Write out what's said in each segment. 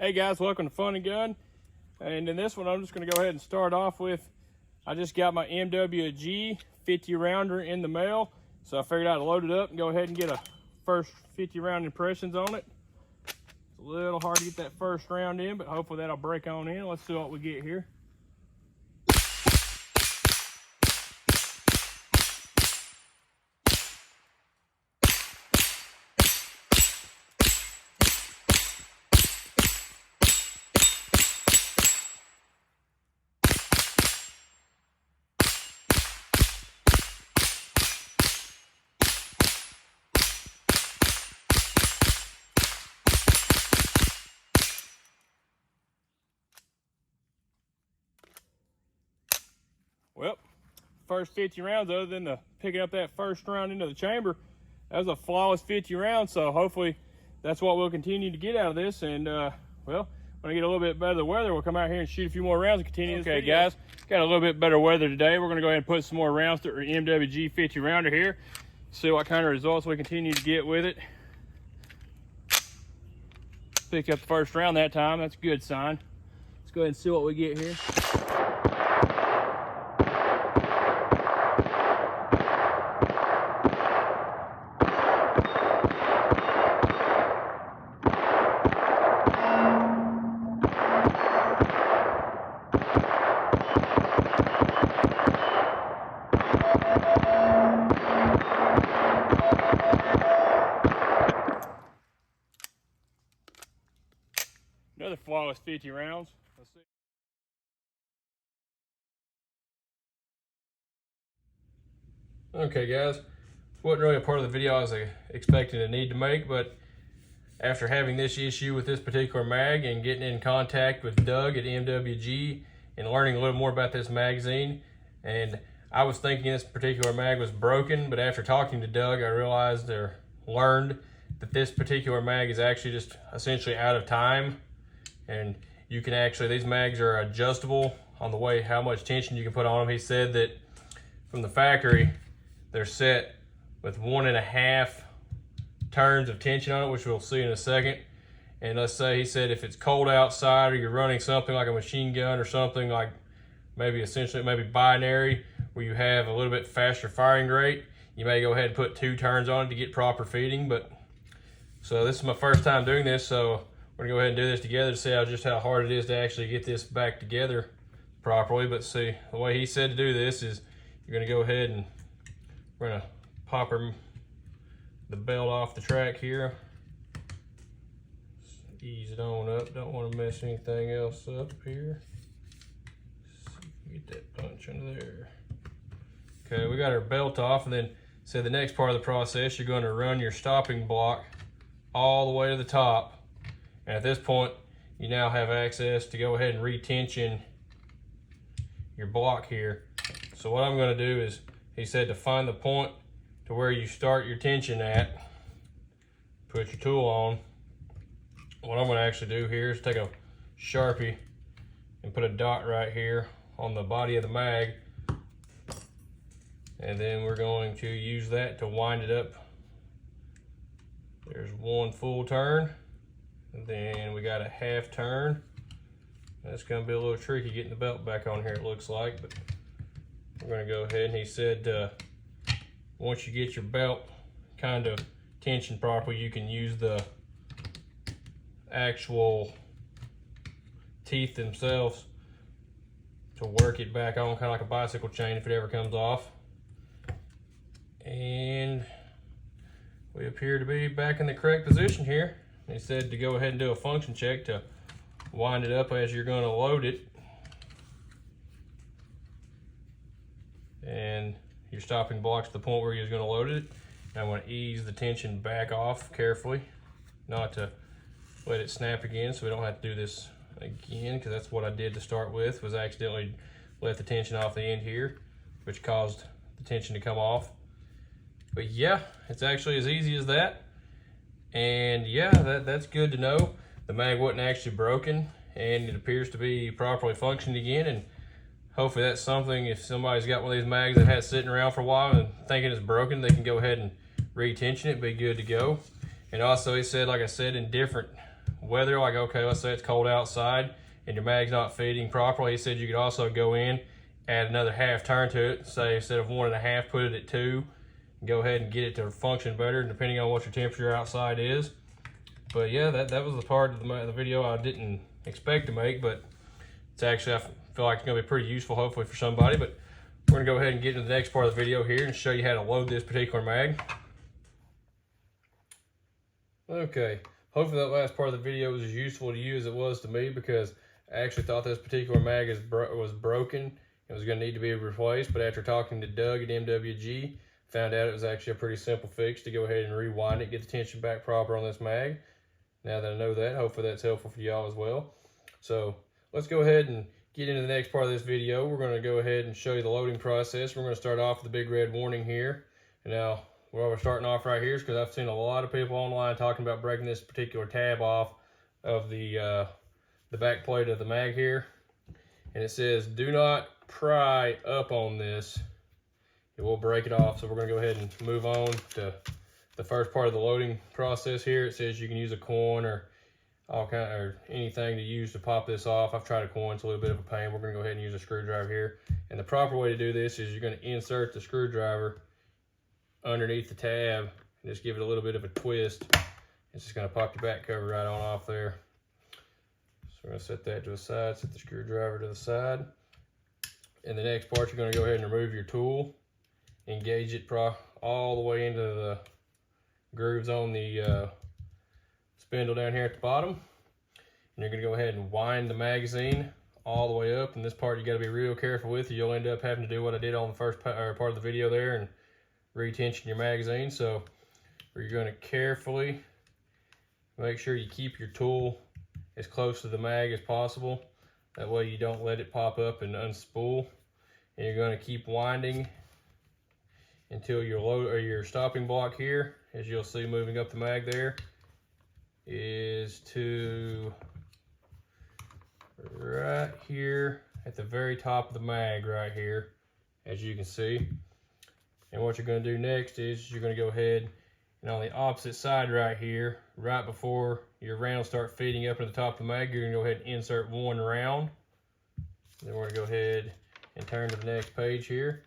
Hey guys, welcome to Fun&gun. And in this one, I'm just going to go ahead and start off with, I just got my MWG 50 rounder in the mail. So I figured I'd load it up and go ahead and get a first 50 round impressions on it. It's a little hard to get that first round in, but hopefully that'll break on in. Let's see what we get here. Well, first 50 rounds, other than the picking up that first round into the chamber, that was a flawless 50 rounds. So hopefully that's what we'll continue to get out of this. And well, when I get a little bit better the weather, we'll come out here and shoot a few more rounds and continue. Okay, guys, got a little bit better weather today. We're going to go ahead and put some more rounds through our MWG 50 rounder here. See what kind of results we continue to get with it. Picked up the first round that time. That's a good sign. Let's go ahead and see what we get here. Another flawless 50 rounds. Let's see. Okay guys, wasn't really a part of the video I was expecting to need to make, but after having this issue with this particular mag and getting in contact with Doug at MWG and learning a little more about this magazine, and I was thinking this particular mag was broken, but after talking to Doug, I realized or learned that this particular mag is actually just essentially out of time. And you can actually, these mags are adjustable on the way how much tension you can put on them. He said that from the factory, they're set with 1.5 turns of tension on it, which we'll see in a second. And let's say, he said, if it's cold outside or you're running something like a machine gun or something like maybe essentially maybe binary, where you have a little bit faster firing rate, you may go ahead and put 2 turns on it to get proper feeding. But so this is my first time doing this, so we're gonna go ahead and do this together to see just how hard it is to actually get this back together properly. But see, the way he said to do this is you're gonna go ahead and we're gonna pop the belt off the track here. Just ease it on up. Don't want to mess anything else up here. See if we get that punch under there. Okay, we got our belt off, and then so the next part of the process, you're going to run your stopping block all the way to the top. And at this point, you now have access to go ahead and retension your block here. So what I'm going to do is, he said to find the point to where you start your tension at, put your tool on. What I'm going to actually do here is take a Sharpie and put a dot right here on the body of the mag. And then we're going to use that to wind it up. There's 1 full turn. And then we got a 1/2 turn. That's going to be a little tricky getting the belt back on here, it looks like, but we're going to go ahead. And he said once you get your belt kind of tensioned properly, you can use the actual teeth themselves to work it back on, kind of like a bicycle chain if it ever comes off. And we appear to be back in the correct position here. He said to go ahead and do a function check to wind it up as you're going to load it. And your stopping block's the point where you're going to load it. And I want to ease the tension back off carefully, not to let it snap again, so we don't have to do this again, because that's what I did to start with, was accidentally let the tension off the end here, which caused the tension to come off. But yeah, it's actually as easy as that. And yeah, that's good to know. The mag wasn't actually broken, and it appears to be properly functioning again. And hopefully that's something, if somebody's got one of these mags that has sitting around for a while and thinking it's broken, they can go ahead and retension it, be good to go. And also he said, like I said, in different weather, like okay, let's say it's cold outside and your mag's not feeding properly, he said you could also go in, add another half turn to it, say instead of 1.5, put it at 2, and go ahead and get it to function better depending on what your temperature outside is. But yeah, that was the part of the video I didn't expect to make, but it's actually, I feel like it's gonna be pretty useful hopefully for somebody. But we're gonna go ahead and get into the next part of the video here and show you how to load this particular mag. Okay, hopefully that last part of the video was as useful to you as it was to me, because I actually thought this particular mag was broken. It was going to need to be replaced, but after talking to Doug at MWG, found out it was actually a pretty simple fix to go ahead and rewind it, get the tension back proper on this mag. Now that I know that, hopefully that's helpful for y'all as well. So let's go ahead and get into the next part of this video. We're going to go ahead and show you the loading process. We're going to start off with the big red warning here. And now, where we're starting off right here is because I've seen a lot of people online talking about breaking this particular tab off of the back plate of the mag here. And it says, do not pry up on this. It will break it off. So we're going to go ahead and move on to the first part of the loading process here. It says you can use a coin or anything to use to pop this off. I've tried a coin, it's a little bit of a pain. We're going to go ahead and use a screwdriver here. And the proper way to do this is you're going to insert the screwdriver underneath the tab and just give it a little bit of a twist. It's just going to pop your back cover right on off there. So we're going to set that to the side, set the screwdriver to the side. And the next part, you're going to go ahead and remove your tool, engage it all the way into the grooves on the spindle down here at the bottom. And you're going to go ahead and wind the magazine all the way up. And this part you got to be real careful with. You'll end up having to do what I did on the first part of the video there and retension your magazine. So you're going to carefully make sure you keep your tool as close to the mag as possible. That way you don't let it pop up and unspool. And you're going to keep winding until your stopping block here, as you'll see moving up the mag there, is to right here at the very top of the mag right here, as you can see. And what you're going to do next is you're going to go ahead and on the opposite side right here, right before your rounds start feeding up to the top of the mag, you're going to go ahead and insert one round. Then we're going to go ahead and turn to the next page here.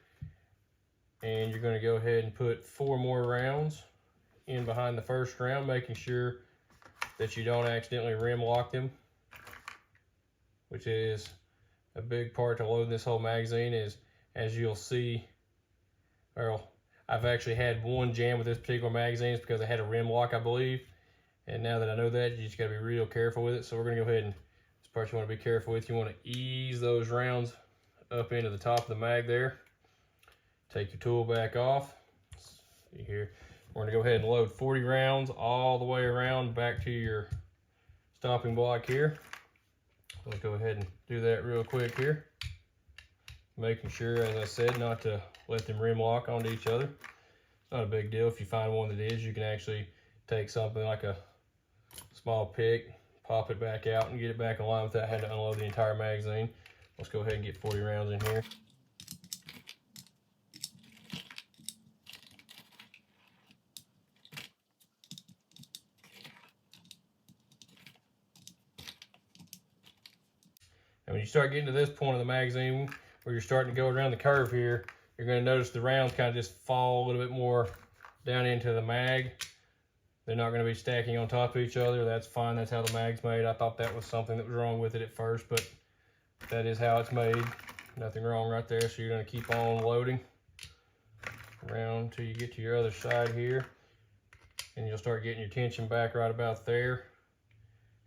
And you're going to go ahead and put 4 more rounds in behind the first round, making sure that you don't accidentally rim lock them, which is a big part to loading this whole magazine. Is, as you'll see, well, I've actually had one jam with this particular magazine. It's because I had a rim lock, I believe. And now that I know that, you just got to be real careful with it. So we're going to go ahead and, this part you want to be careful with. You want to ease those rounds up into the top of the mag there. Take your tool back off. See here, we're going to go ahead and load 40 rounds all the way around back to your stopping block here. Let's go ahead and do that real quick here. Making sure, as I said, not to let them rim lock onto each other. It's not a big deal. If you find one that is, you can actually take something like a small pick, pop it back out, and get it back in line without having to unload the entire magazine. Let's go ahead and get 40 rounds in here. And when you start getting to this point of the magazine where you're starting to go around the curve here, you're going to notice the rounds kind of just fall a little bit more down into the mag. They're not going to be stacking on top of each other. That's fine. That's how the mag's made. I thought that was something that was wrong with it at first, but that is how it's made. Nothing wrong right there. So you're going to keep on loading around until you get to your other side here. And you'll start getting your tension back right about there.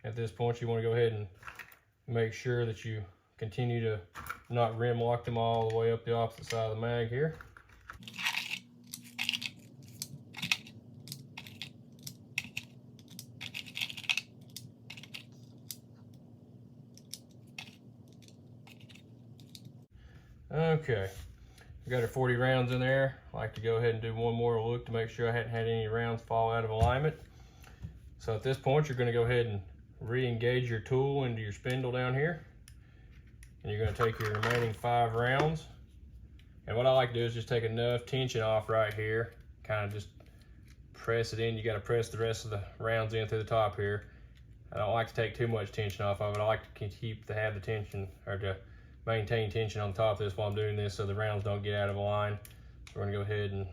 At this point, you want to go ahead and make sure that you continue to not rim lock them all the way up the opposite side of the mag here. Okay, we got our 40 rounds in there. I like to go ahead and do one more look to make sure I hadn't had any rounds fall out of alignment. So at this point, you're going to go ahead and re-engage your tool into your spindle down here. And you're going to take your remaining 5 rounds. And what I like to do is just take enough tension off right here, kind of just press it in. You got to press the rest of the rounds in through the top here. I don't like to take too much tension off of it. I like to have the tension, or to maintain tension on top of this while I'm doing this, so the rounds don't get out of line. So we're gonna go ahead and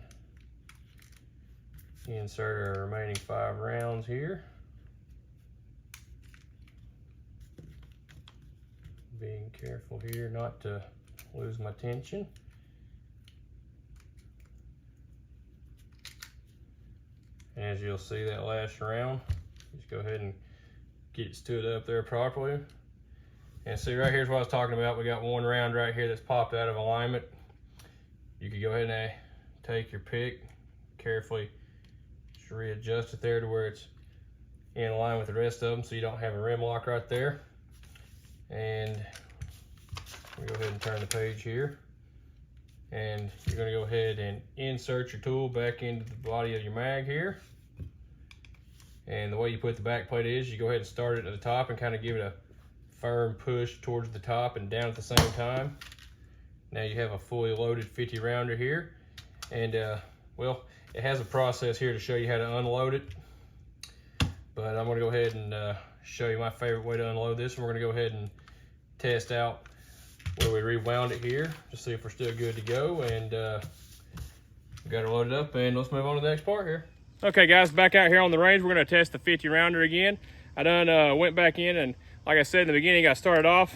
insert our remaining 5 rounds here. Being careful here not to lose my tension. And as you'll see, that last round, just go ahead and get it stood up there properly. And see, right here's what I was talking about. We got 1 round right here that's popped out of alignment. You could go ahead and take your pick, carefully just readjust it there to where it's in line with the rest of them, so you don't have a rim lock right there. And we go ahead and turn the page here. And you're going to go ahead and insert your tool back into the body of your mag here. And the way you put the back plate is, you go ahead and start it at the top and kind of give it a firm push towards the top and down at the same time. Now you have a fully loaded 50 rounder here. And well, it has a process here to show you how to unload it. But I'm going to go ahead and show you my favorite way to unload this. And we're going to go ahead and test out where we rewound it here to see if we're still good to go. And we got it loaded up, and let's move on to the next part here. Okay guys, back out here on the range, we're going to test the 50 rounder again. I done went back in, and like I said in the beginning, I started off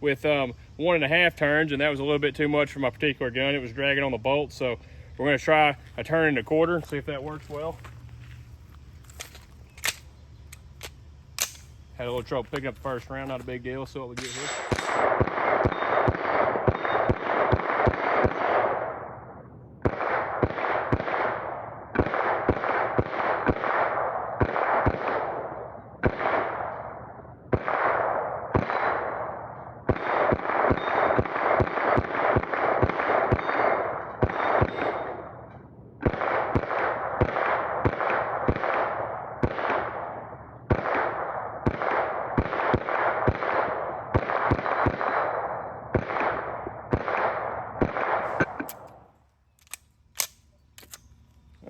with 1.5 turns, and that was a little bit too much for my particular gun. It was dragging on the bolt, so we're going to try a turn and a quarter and see if that works well. Had a little trouble picking up the first round, not a big deal. So what we get here.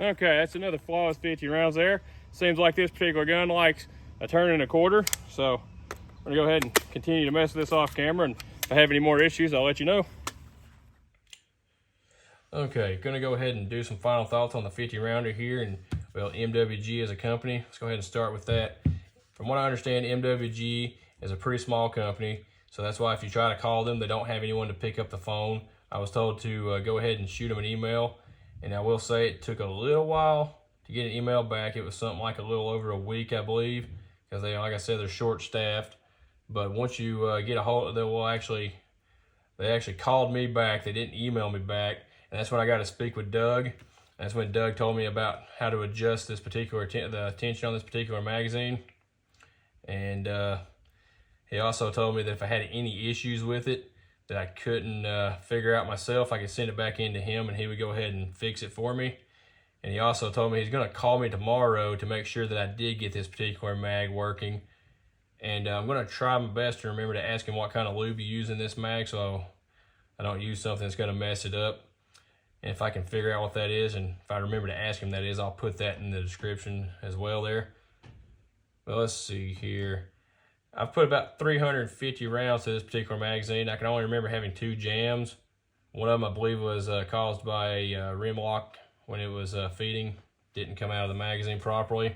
Okay, that's another flawless 50 rounds there. Seems like this particular gun likes a turn and a quarter. So I'm gonna go ahead and continue to mess with this off camera, and if I have any more issues, I'll let you know. Okay, gonna go ahead and do some final thoughts on the 50 rounder here, and well, MWG as a company. Let's go ahead and start with that. From what I understand, MWG is a pretty small company, so that's why if you try to call them, they don't have anyone to pick up the phone. I was told to go ahead and shoot them an email. And I will say it took a little while to get an email back. It was something like a little over a week, I believe, because they, like I said, they're short-staffed. But once you get a hold, they actually called me back. They didn't email me back, and that's when I got to speak with Doug. That's when Doug told me about how to adjust this particular the tension on this particular magazine. And he also told me that if I had any issues with it that I couldn't figure out myself, I could send it back into him and he would go ahead and fix it for me. And he also told me he's going to call me tomorrow to make sure that I did get this particular mag working. And I'm going to try my best to remember to ask him what kind of lube you use in this mag, so I don't use something that's going to mess it up. And if I can figure out what that is, and if I remember to ask him that is, I'll put that in the description as well there. But let's see here. I've put about 350 rounds to this particular magazine. I can only remember having 2 jams. One of them, I believe, was caused by a rim lock when it was feeding. Didn't come out of the magazine properly.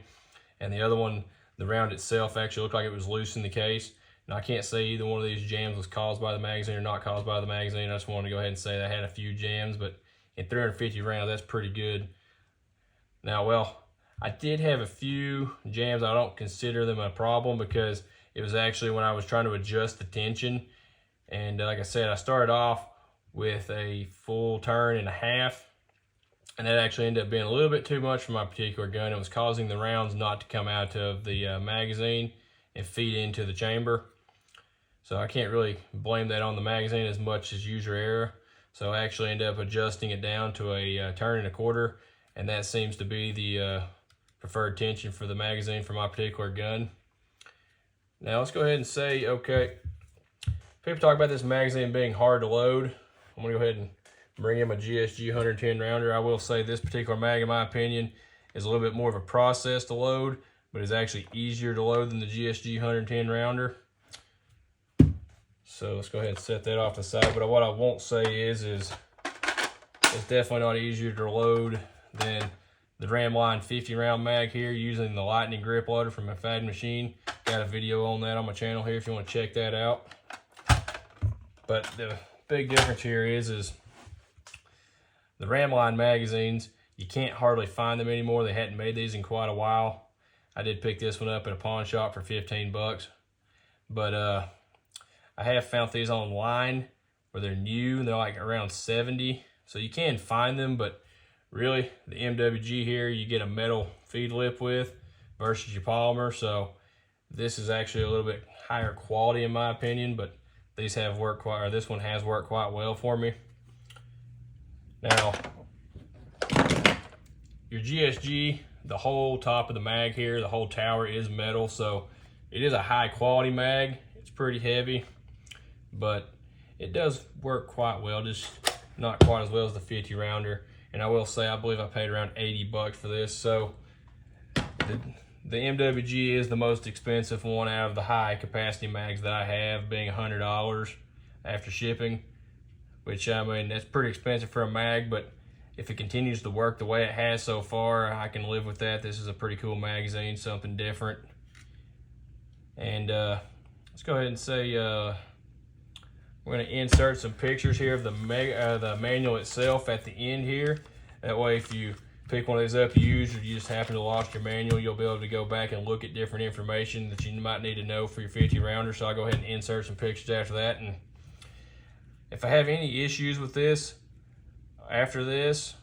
And the other one, the round itself actually looked like it was loose in the case. Now, I can't say either one of these jams was caused by the magazine or not caused by the magazine. I just wanted to go ahead and say that I had a few jams, but in 350 rounds, that's pretty good. Now, well, I did have a few jams. I don't consider them a problem because it was actually when I was trying to adjust the tension. And like I said, I started off with a full turn and a half. And that actually ended up being a little bit too much for my particular gun. It was causing the rounds not to come out of the magazine and feed into the chamber. So I can't really blame that on the magazine as much as user error. So I actually ended up adjusting it down to a turn and a quarter. And that seems to be the preferred tension for the magazine for my particular gun. Now let's go ahead and say, okay, people talk about this magazine being hard to load. I'm gonna go ahead and bring in my GSG 110 rounder. I will say this particular mag, in my opinion, is a little bit more of a process to load, but it's actually easier to load than the GSG 110 rounder. So let's go ahead and set that off the side. But what I won't say is it's definitely not easier to load than the Ramline 50 round mag here using the Lightning grip loader from my Fad machine. Got a video on that on my channel here if you want to check that out. But the big difference here is the Ramline magazines, you can't hardly find them anymore. They hadn't made these in quite a while. I did pick this one up at a pawn shop for 15 bucks. But I have found these online where they're new and they're like around 70. So you can find them, but really the MWG here, you get a metal feed lip with versus your polymer. So this is actually a little bit higher quality in my opinion, but these have worked quite, or this one has worked quite well for me. Now, your GSG, the whole top of the mag here, the whole tower is metal, so it is a high quality mag. It's pretty heavy, but it does work quite well, just not quite as well as the 50 rounder. And I will say, I believe I paid around 80 bucks for this. So the MWG is the most expensive one out of the high capacity mags that I have, being $100 after shipping, which I mean, that's pretty expensive for a mag, but if it continues to work the way it has so far, I can live with that. This is a pretty cool magazine, something different. And let's go ahead and say we're going to insert some pictures here of the manual itself at the end here. That way, if you pick one of these up to use, or you just happen to lost your manual, you'll be able to go back and look at different information that you might need to know for your 50 rounder. So I'll go ahead and insert some pictures after that. And if I have any issues with this after this,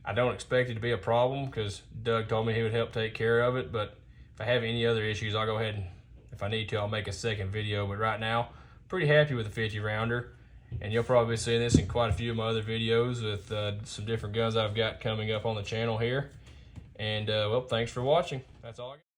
I don't expect it to be a problem because Doug told me he would help take care of it. But if I have any other issues, I'll go ahead and, if I need to, I'll make a second video. But right now, pretty happy with the 50 rounder, and you'll probably be seeing this in quite a few of my other videos with some different guns I've got coming up on the channel here. And well, thanks for watching. That's all I got.